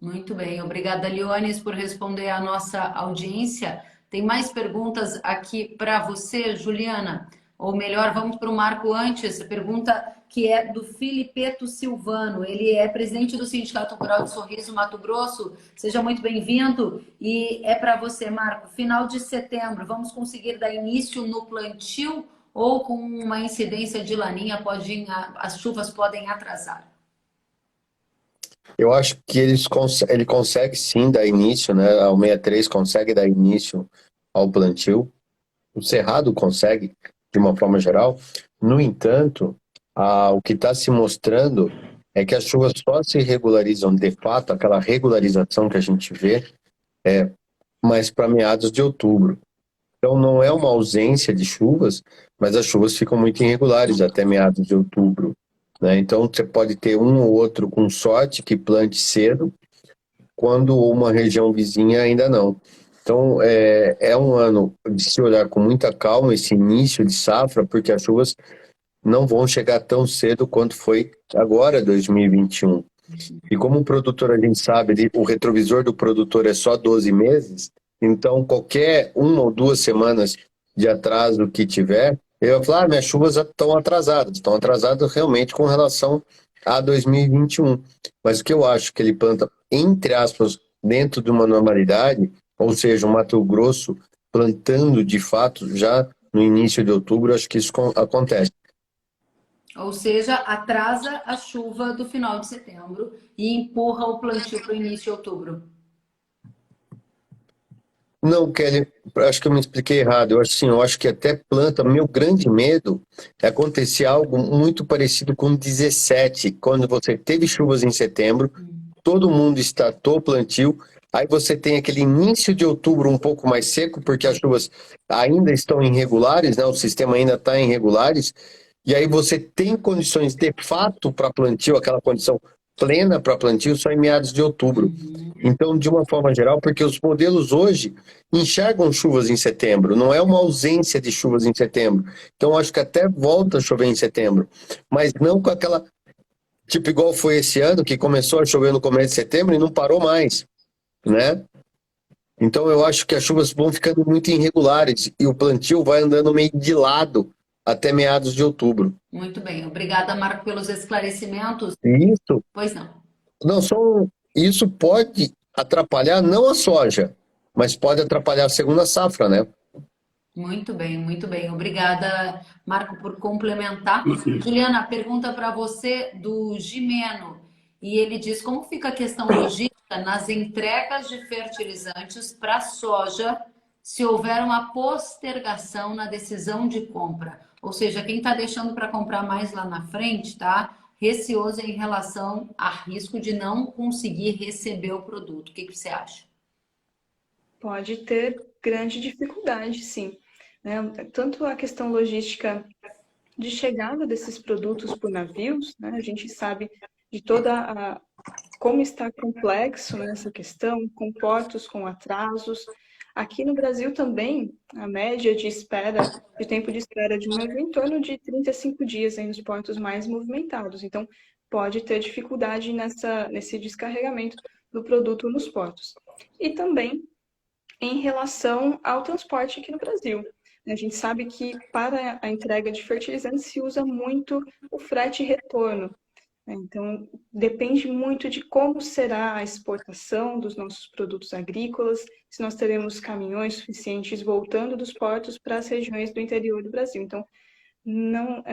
Muito bem, obrigada, Leones, por responder à nossa audiência. Tem mais perguntas aqui para você, Juliana? Ou melhor, vamos para o Marco antes. Pergunta que é do Filipeto Silvano. Ele é presidente do Sindicato Rural de Sorriso, Mato Grosso. Seja muito bem-vindo. E é para você, Marco. Final de setembro, vamos conseguir dar início no plantio ou com uma incidência de laninha, as chuvas podem atrasar? Eu acho que ele consegue sim dar início, né? O 63 consegue dar início ao plantio. O Cerrado consegue, de uma forma geral. No entanto, o que está se mostrando é que as chuvas só se regularizam de fato, aquela regularização que a gente vê, mais para meados de outubro. Então, não é uma ausência de chuvas, mas as chuvas ficam muito irregulares até meados de outubro, né? Então, você pode ter um ou outro com sorte que plante cedo, quando uma região vizinha ainda não. Então, é um ano de se olhar com muita calma esse início de safra, porque as chuvas não vão chegar tão cedo quanto foi agora, 2021. E como o produtor, a gente sabe, o retrovisor do produtor é só 12 meses, então qualquer 1 ou 2 semanas de atraso que tiver, ele vai falar, minhas chuvas estão atrasadas realmente com relação a 2021. Mas o que eu acho que ele planta, entre aspas, dentro de uma normalidade, ou seja, o Mato Grosso plantando de fato já no início de outubro, acho que isso acontece. Ou seja, atrasa a chuva do final de setembro e empurra o plantio para o início de outubro. Não, Kelly, acho que eu me expliquei errado. Eu acho que até planta, meu grande medo é acontecer algo muito parecido com 17, quando você teve chuvas em setembro, todo mundo startou o plantio, aí você tem aquele início de outubro um pouco mais seco, porque as chuvas ainda estão irregulares, né? O sistema ainda está irregulares, e aí você tem condições de fato para plantio, aquela condição plena para plantio só em meados de outubro. Então, de uma forma geral, porque os modelos hoje enxergam chuvas em setembro, não é uma ausência de chuvas em setembro. Então, acho que até volta a chover em setembro, mas não com aquela, tipo igual foi esse ano, que começou a chover no começo de setembro e não parou mais, né? Então, eu acho que as chuvas vão ficando muito irregulares e o plantio vai andando meio de lado até meados de outubro. Muito bem. Obrigada, Marco, pelos esclarecimentos. Isso, Pois não. isso pode atrapalhar não a soja, mas pode atrapalhar a segunda safra, né? Muito bem, muito bem. Obrigada, Marco, por complementar. Juliana, pergunta para você do Gimeno. E ele diz como fica a questão logística nas entregas de fertilizantes para soja se houver uma postergação na decisão de compra. Ou seja, quem está deixando para comprar mais lá na frente, está receoso em relação a risco de não conseguir receber o produto. O que você acha? Pode ter grande dificuldade, sim, né? Tanto a questão logística de chegada desses produtos por navios, né? A gente sabe de como está complexo, né, essa questão, com portos com atrasos. Aqui no Brasil também, a média de tempo de espera de um navio em torno de 35 dias aí nos portos mais movimentados. Então, pode ter dificuldade nesse descarregamento do produto nos portos. E também em relação ao transporte aqui no Brasil. A gente sabe que para a entrega de fertilizantes se usa muito o frete retorno. Então, depende muito de como será a exportação dos nossos produtos agrícolas, se nós teremos caminhões suficientes voltando dos portos para as regiões do interior do Brasil. Então, não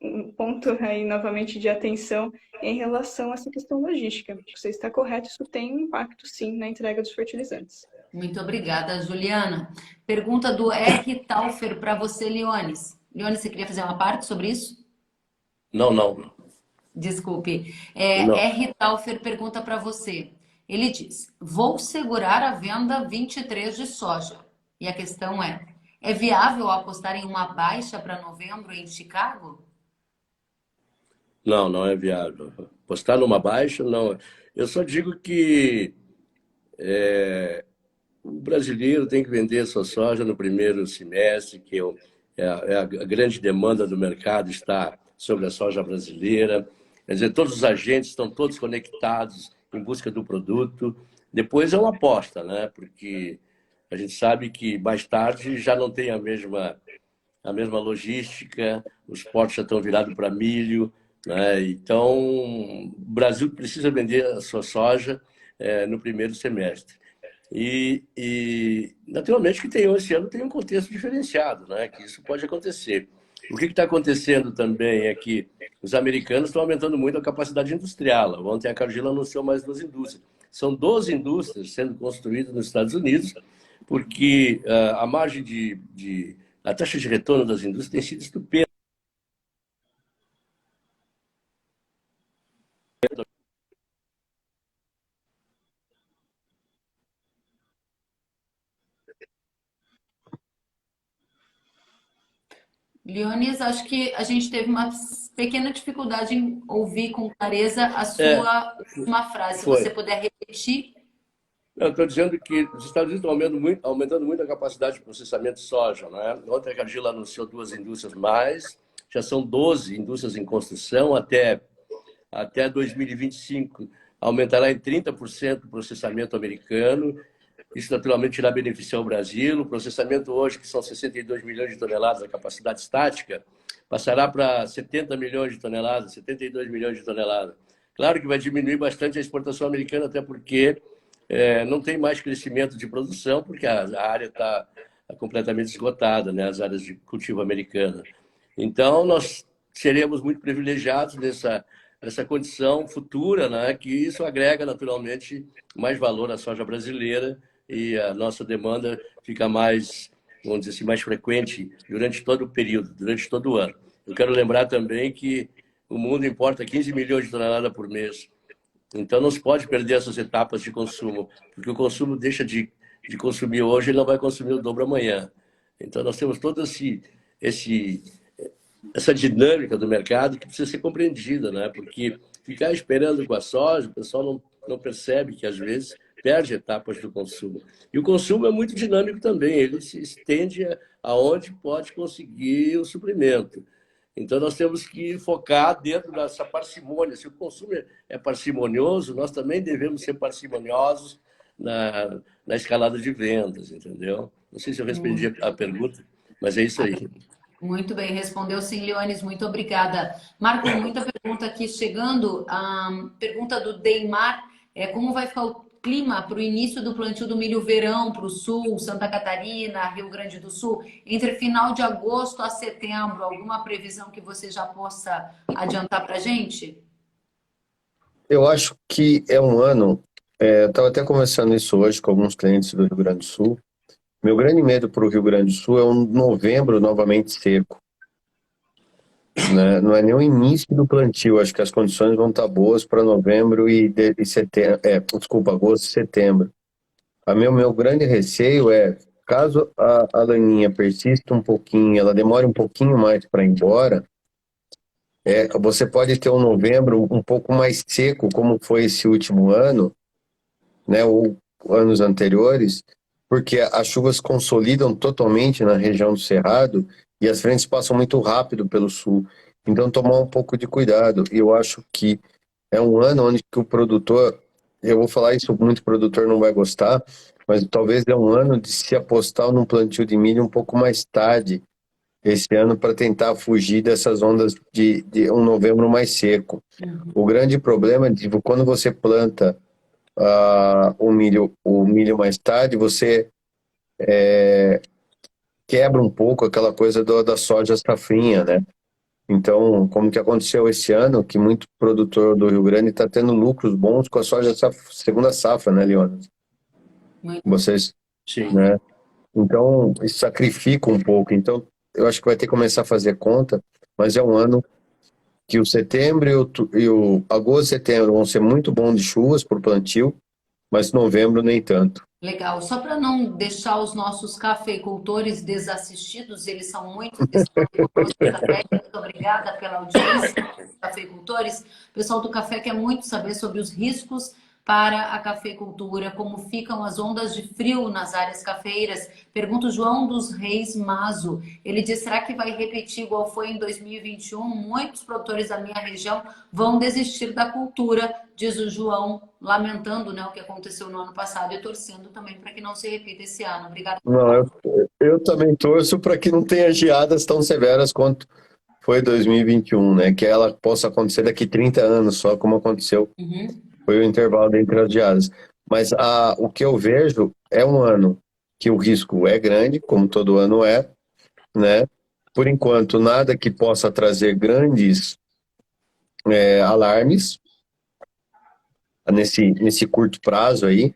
um ponto aí novamente de atenção em relação a essa questão logística. Você está correto, isso tem um impacto sim na entrega dos fertilizantes. Muito obrigada, Juliana. Pergunta do R. Taufer para você, Leones. Leones, você queria fazer uma parte sobre isso? Não, não, Desculpe. não. R. Taufer pergunta para você. Ele diz: vou segurar a venda 23 de soja. E a questão é viável apostar em uma baixa para novembro em Chicago? Não, não é viável. Postar numa baixa, não. Eu só digo que o brasileiro tem que vender sua soja no primeiro semestre, que é a grande demanda do mercado está sobre a soja brasileira. Quer dizer, todos os agentes estão todos conectados em busca do produto. Depois é uma aposta, né? Porque a gente sabe que mais tarde já não tem a mesma logística, os portos já estão virados para milho, né? Então, o Brasil precisa vender a sua soja no primeiro semestre. Naturalmente que esse ano tem um contexto diferenciado, né? Que isso pode acontecer. O que está acontecendo também é que os americanos estão aumentando muito a capacidade industrial. Ontem a Cargill anunciou mais 2 indústrias. São 12 indústrias sendo construídas nos Estados Unidos, porque a margem a taxa de retorno das indústrias tem sido estupenda. Leonis, acho que a gente teve uma pequena dificuldade em ouvir com clareza a É, sua última frase. Se você foi. puder repetir. Eu estou dizendo que os Estados Unidos estão aumentando muito a capacidade de processamento de soja. Não é? Ontem a Cargill anunciou 2 indústrias mais, já são 12 indústrias em construção, até 2025 aumentará em 30% o processamento americano. Isso naturalmente irá beneficiar o Brasil. O processamento hoje, que são 62 milhões de toneladas a capacidade estática, passará para 70 milhões de toneladas, 72 milhões de toneladas. Claro que vai diminuir bastante a exportação americana, até porque não tem mais crescimento de produção, porque a área está completamente esgotada, né, as áreas de cultivo americana. Então, nós seremos muito privilegiados nessa condição futura, né, que isso agrega naturalmente mais valor à soja brasileira e a nossa demanda fica mais, vamos dizer assim, mais frequente durante todo o período, durante todo o ano. Eu quero lembrar também que o mundo importa 15 milhões de toneladas por mês. Então, não se pode perder essas etapas de consumo, porque o consumo deixa de consumir hoje, ele não vai consumir o dobro amanhã. Então, nós temos toda essa dinâmica do mercado que precisa ser compreendida, né? Porque ficar esperando com a soja, o pessoal não percebe que, às vezes, perde etapas do consumo. E o consumo é muito dinâmico também, ele se estende aonde pode conseguir o suprimento. Então, nós temos que focar dentro dessa parcimônia. Se o consumo é parcimonioso, nós também devemos ser parcimoniosos na escalada de vendas, entendeu? Não sei se eu respondi a pergunta, mas é isso aí. Muito bem, respondeu sim, Leones, muito obrigada. Marcos, muita pergunta aqui chegando. A pergunta do Deimar é como vai ficar o clima para o início do plantio do milho verão para o sul, Santa Catarina, Rio Grande do Sul, entre final de agosto a setembro? Alguma previsão que você já possa adiantar para a gente? Eu acho que é um ano. Eu estava até conversando isso hoje com alguns clientes do Rio Grande do Sul. Meu grande medo para o Rio Grande do Sul é um novembro novamente seco, né? Não é nem o início do plantio. Acho que as condições vão estar boas para novembro e setembro. Desculpa, agosto e setembro. Meu grande receio é, caso a laninha persista um pouquinho, ela demore um pouquinho mais para ir embora, você pode ter um novembro um pouco mais seco, como foi esse último ano, né, ou anos anteriores, porque as chuvas consolidam totalmente na região do Cerrado e as frentes passam muito rápido pelo sul. Então, tomar um pouco de cuidado. E eu acho que é um ano onde que o produtor, eu vou falar isso, muito produtor não vai gostar, mas talvez é um ano de se apostar num plantio de milho um pouco mais tarde esse ano para tentar fugir dessas ondas de um novembro mais seco. O grande problema é de quando você planta o milho mais tarde, você quebra um pouco aquela coisa da soja safrinha, né? Então, como que aconteceu esse ano, que muito produtor do Rio Grande está tendo lucros bons com a soja segunda safra, né, Leonas? Muito Vocês Sim. né? Então, isso sacrifica um pouco. Então, eu acho que vai ter que começar a fazer conta, mas é um ano que o setembro e o agosto e setembro vão ser muito bons de chuvas para o plantio, mas novembro nem tanto. Legal. Só para não deixar os nossos cafeicultores desassistidos, eles são muitos que estão aqui conosco no café. Muito obrigada pela audiência, cafeicultores. O pessoal do café quer muito saber sobre os riscos para a cafeicultura, como ficam as ondas de frio nas áreas cafeeiras. Pergunta o João dos Reis Mazo. Ele diz: será que vai repetir igual foi em 2021? Muitos produtores da minha região vão desistir da cultura, diz o João, lamentando, né, o que aconteceu no ano passado e torcendo também para que não se repita esse ano. Obrigada. Não, eu também torço para que não tenha geadas tão severas quanto foi 2021, né? Que ela possa acontecer daqui 30 anos, só como aconteceu. Foi o intervalo entre as geadas. Mas o que eu vejo é um ano que o risco é grande, como todo ano é, né? Por enquanto, nada que possa trazer grandes alarmes nesse curto prazo aí,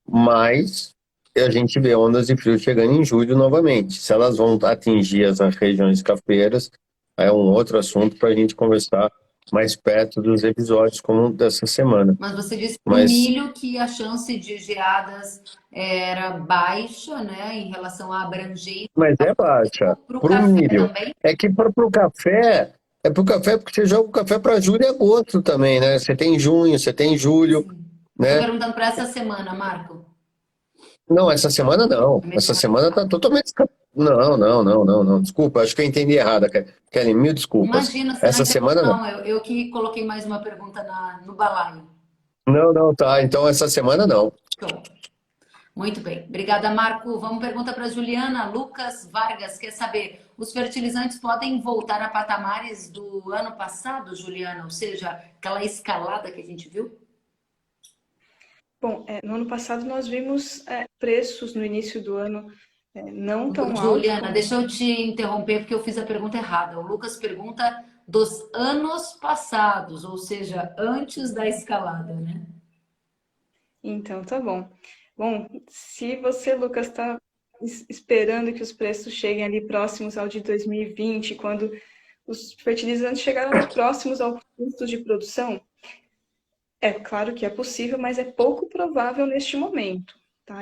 mas a gente vê ondas de frio chegando em julho novamente. Se elas vão atingir as regiões cafeeiras, é um outro assunto para a gente conversar mais perto dos episódios como dessa semana. Mas você disse para o milho que a chance de geadas era baixa, né, em relação à abrangência. Mas é baixa. Para o milho. Também? É que para o café, porque você joga o café para julho e agosto também, né? Você tem junho, você tem julho, né? Estou perguntando para essa semana, Marco. Não, essa semana não. Essa semana tá totalmente. Não. Desculpa, acho que eu entendi errado, Kelly. Mil desculpas. Imagina, se Essa semana não. Eu que coloquei mais uma pergunta no balaio. Não, tá. Então essa semana não. Show. Muito bem. Obrigada, Marco. Vamos pergunta para Juliana. Lucas Vargas quer saber: os fertilizantes podem voltar a patamares do ano passado, Juliana? Ou seja, aquela escalada que a gente viu? Bom, no ano passado nós vimos preços no início do ano não tão altos. Juliana, deixa eu te interromper porque eu fiz a pergunta errada. O Lucas pergunta dos anos passados, ou seja, antes da escalada, né? Então, tá bom. Bom, se você, Lucas, está esperando que os preços cheguem ali próximos ao de 2020, quando os fertilizantes chegaram próximos ao custo de produção, é claro que é possível, mas é pouco provável neste momento, tá?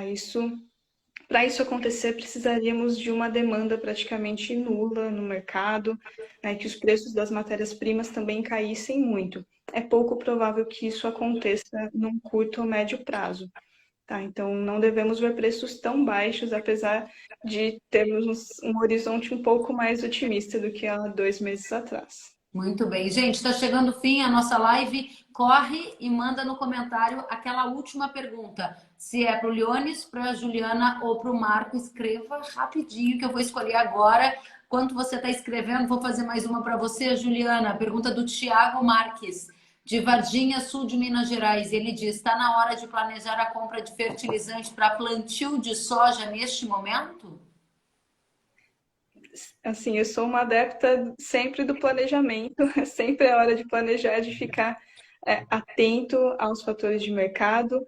Para isso acontecer, precisaríamos de uma demanda praticamente nula no mercado, né, que os preços das matérias-primas também caíssem muito. É pouco provável que isso aconteça num curto ou médio prazo. Tá? Então, não devemos ver preços tão baixos, apesar de termos um horizonte um pouco mais otimista do que há 2 meses atrás. Muito bem. Gente, está chegando o fim a nossa live. Corre e manda no comentário aquela última pergunta. Se é para o Leones, para a Juliana ou para o Marco, escreva rapidinho que eu vou escolher agora. Enquanto você está escrevendo, vou fazer mais uma para você, Juliana. Pergunta do Tiago Marques, de Varginha, sul de Minas Gerais. Ele diz: está na hora de planejar a compra de fertilizante para plantio de soja neste momento? Assim, eu sou uma adepta sempre do planejamento, sempre é hora de planejar, de ficar atento aos fatores de mercado.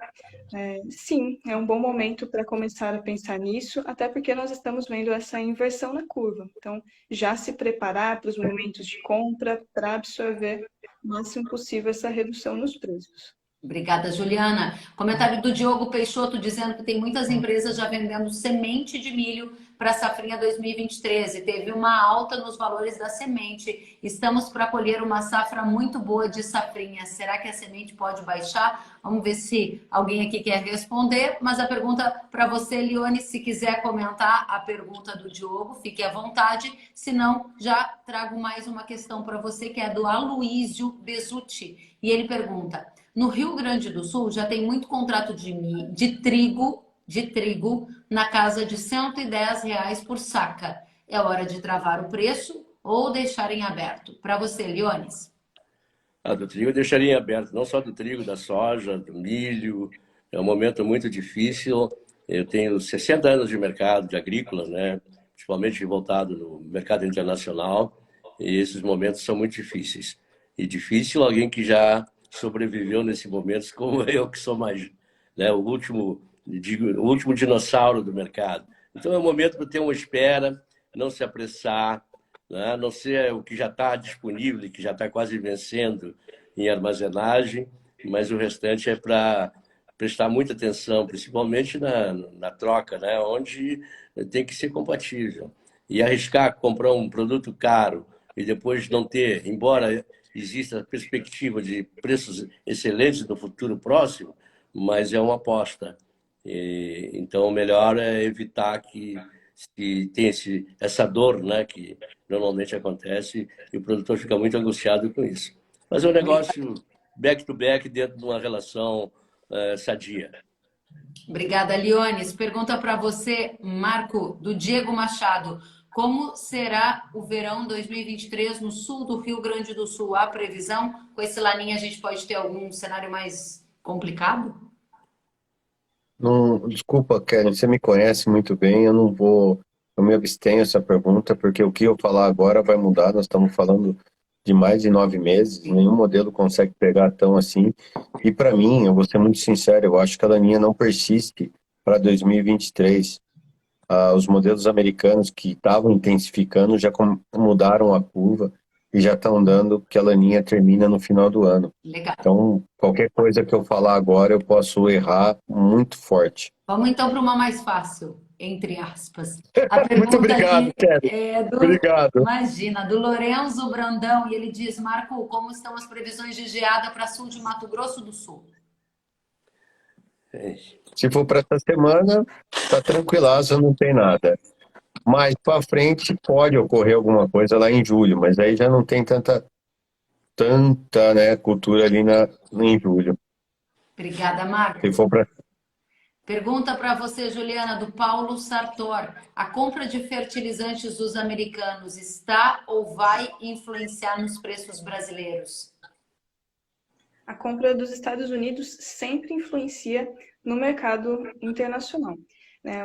Sim, é um bom momento para começar a pensar nisso, até porque nós estamos vendo essa inversão na curva. Então, já se preparar para os momentos de compra, para absorver o máximo possível essa redução nos preços. Obrigada, Juliana. Comentário do Diogo Peixoto dizendo que tem muitas empresas já vendendo semente de milho para a safrinha 2023 e teve uma alta nos valores da semente. Estamos para colher uma safra muito boa de safrinha. Será que a semente pode baixar? Vamos ver se alguém aqui quer responder. Mas a pergunta para você, Lione, se quiser comentar a pergunta do Diogo, fique à vontade. Se não, já trago mais uma questão para você, que é do Aloísio Bezutti. E ele pergunta: no Rio Grande do Sul já tem muito contrato de trigo na casa de R$110 por saca. É hora de travar o preço ou deixar em aberto? Para você, Leones. Do trigo eu deixaria em aberto, não só do trigo, da soja, do milho. É um momento muito difícil. Eu tenho 60 anos de mercado de agrícola, né? Principalmente voltado no mercado internacional. E esses momentos são muito difíceis. E difícil alguém que já sobreviveu nesse momento, como eu, que sou mais, né, o último o último dinossauro do mercado. Então é o momento para ter uma espera, não se apressar, né? Não ser o que já está disponível e que já está quase vencendo em armazenagem, mas o restante é para prestar muita atenção, principalmente na troca, né? Onde tem que ser compatível. E arriscar comprar um produto caro e depois não ter, embora exista a perspectiva de preços excelentes no futuro próximo, mas é uma aposta. Então, o melhor é evitar que tenha essa dor, né, que normalmente acontece, e o produtor fica muito angustiado com isso. Mas é um negócio back-to-back dentro de uma relação sadia. Obrigada, Liones. Pergunta para você, Marco, do Diego Machado. Como será o verão 2023 no sul do Rio Grande do Sul? Há previsão? Com esse laninha a gente pode ter algum cenário mais complicado? Não, desculpa, Karen, você me conhece muito bem, eu me abstenho essa pergunta, porque o que eu falar agora vai mudar, nós estamos falando de mais de 9 meses, nenhum modelo consegue pegar tão assim, e para mim, eu vou ser muito sincero, eu acho que a laninha não persiste para 2023. Os modelos americanos que estavam intensificando já mudaram a curva e já estão dando que a laninha termina no final do ano. Legal. Então, qualquer coisa que eu falar agora, eu posso errar muito forte. Vamos então para uma mais fácil, entre aspas. A pergunta Muito obrigado, aqui Kelly. é Obrigado. imagina, do Lorenzo Brandão, e ele diz, Marco, como estão as previsões de geada para sul de Mato Grosso do Sul? Se for para essa semana, tá tranquilaço, não tem nada. Mais para frente pode ocorrer alguma coisa lá em julho, mas aí já não tem tanta, né, cultura ali em julho. Obrigada, Marco. Se for para Pergunta para você, Juliana, do Paulo Sartor. A compra de fertilizantes dos americanos está ou vai influenciar nos preços brasileiros? A compra dos Estados Unidos sempre influencia no mercado internacional.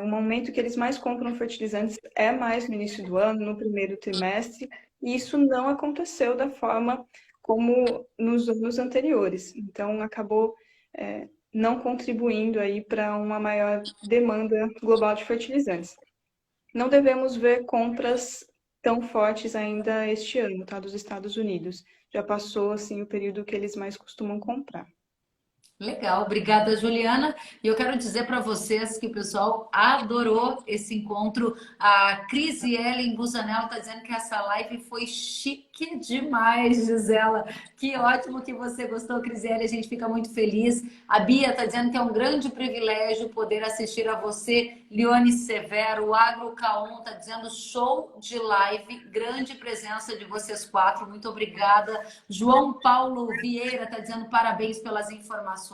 O momento que eles mais compram fertilizantes é mais no início do ano, no primeiro trimestre, e isso não aconteceu da forma como nos anos anteriores. Então, acabou não contribuindo aí para uma maior demanda global de fertilizantes. Não devemos ver compras tão fortes ainda este ano, tá, dos Estados Unidos. Já passou assim o período que eles mais costumam comprar. Legal, obrigada, Juliana. E eu quero dizer para vocês que o pessoal adorou esse encontro. A Cris Ellen Busanel está dizendo que essa live foi chique demais, diz ela. Que ótimo que você gostou, Cris Ellen. A gente fica muito feliz. A Bia está dizendo que é um grande privilégio poder assistir a você. Lione Severo, o Agro Caon está dizendo show de live. Grande presença de vocês quatro. Muito obrigada. João Paulo Vieira está dizendo parabéns pelas informações.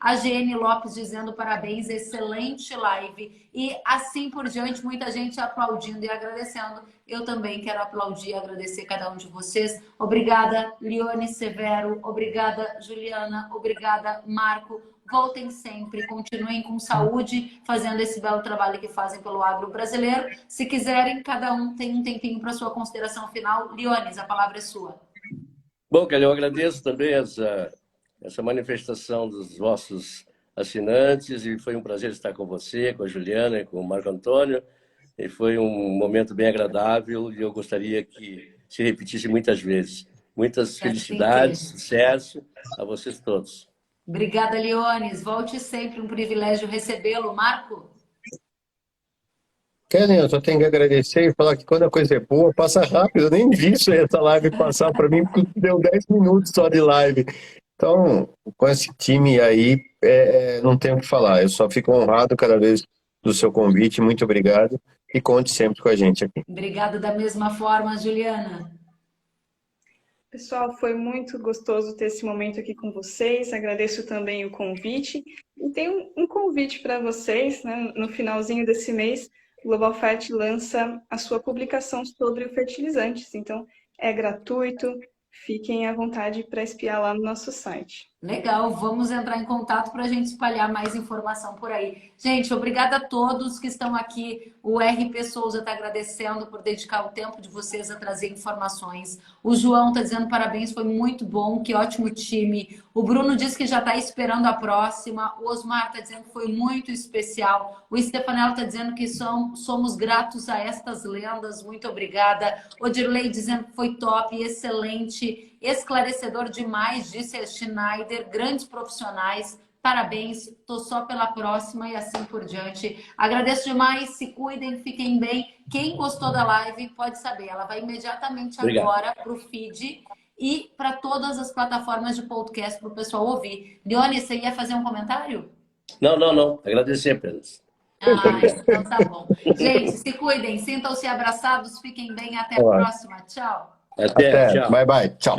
A GN Lopes dizendo parabéns, excelente live. E assim por diante, muita gente aplaudindo e agradecendo. Eu também quero aplaudir e agradecer cada um de vocês. Obrigada, Lione Severo. Obrigada, Juliana. Obrigada, Marco. Voltem sempre, continuem com saúde, fazendo esse belo trabalho que fazem pelo agro brasileiro. Se quiserem, cada um tem um tempinho para sua consideração final. Liones, a palavra é sua. Bom, Kelly, eu agradeço também essa manifestação dos vossos assinantes e foi um prazer estar com você, com a Juliana e com o Marco Antônio. E foi um momento bem agradável e eu gostaria que se repetisse muitas vezes. Muitas felicidades, sucesso a vocês todos. Obrigada, Liones. Volte sempre, um privilégio recebê-lo. Marco? Kellen, eu só tenho que agradecer e falar que quando a coisa é boa, passa rápido. Eu nem vi essa live passar para mim, porque deu 10 minutos só de live. Então, com esse time aí, não tenho o que falar. Eu só fico honrado cada vez do seu convite. Muito obrigado e conte sempre com a gente aqui. Obrigada da mesma forma, Juliana. Pessoal, foi muito gostoso ter esse momento aqui com vocês. Agradeço também o convite. E tem um convite para vocês, né? No finalzinho desse mês, o Global Fert lança a sua publicação sobre o fertilizantes. Então, é gratuito. Fiquem à vontade para espiar lá no nosso site. Legal, vamos entrar em contato para a gente espalhar mais informação por aí. Gente, obrigada a todos que estão aqui. O RP Souza está agradecendo por dedicar o tempo de vocês a trazer informações. O João está dizendo parabéns, foi muito bom, que ótimo time. O Bruno diz que já está esperando a próxima. O Osmar está dizendo que foi muito especial. O Stefanello está dizendo que somos gratos a estas lendas. Muito obrigada. O Dirley dizendo que foi top, excelente. Esclarecedor demais, disse a Schneider, grandes profissionais, parabéns, tô só pela próxima e assim por diante. Agradeço demais, se cuidem, fiquem bem. Quem gostou da live pode saber, ela vai imediatamente agora para o feed e para todas as plataformas de podcast para o pessoal ouvir. Leone, você ia fazer um comentário? Não. Agradecer apenas. Então tá bom. Gente, se cuidem, sintam-se abraçados, fiquem bem, até a próxima. Tchau. Até, tchau. Bye, bye. Tchau.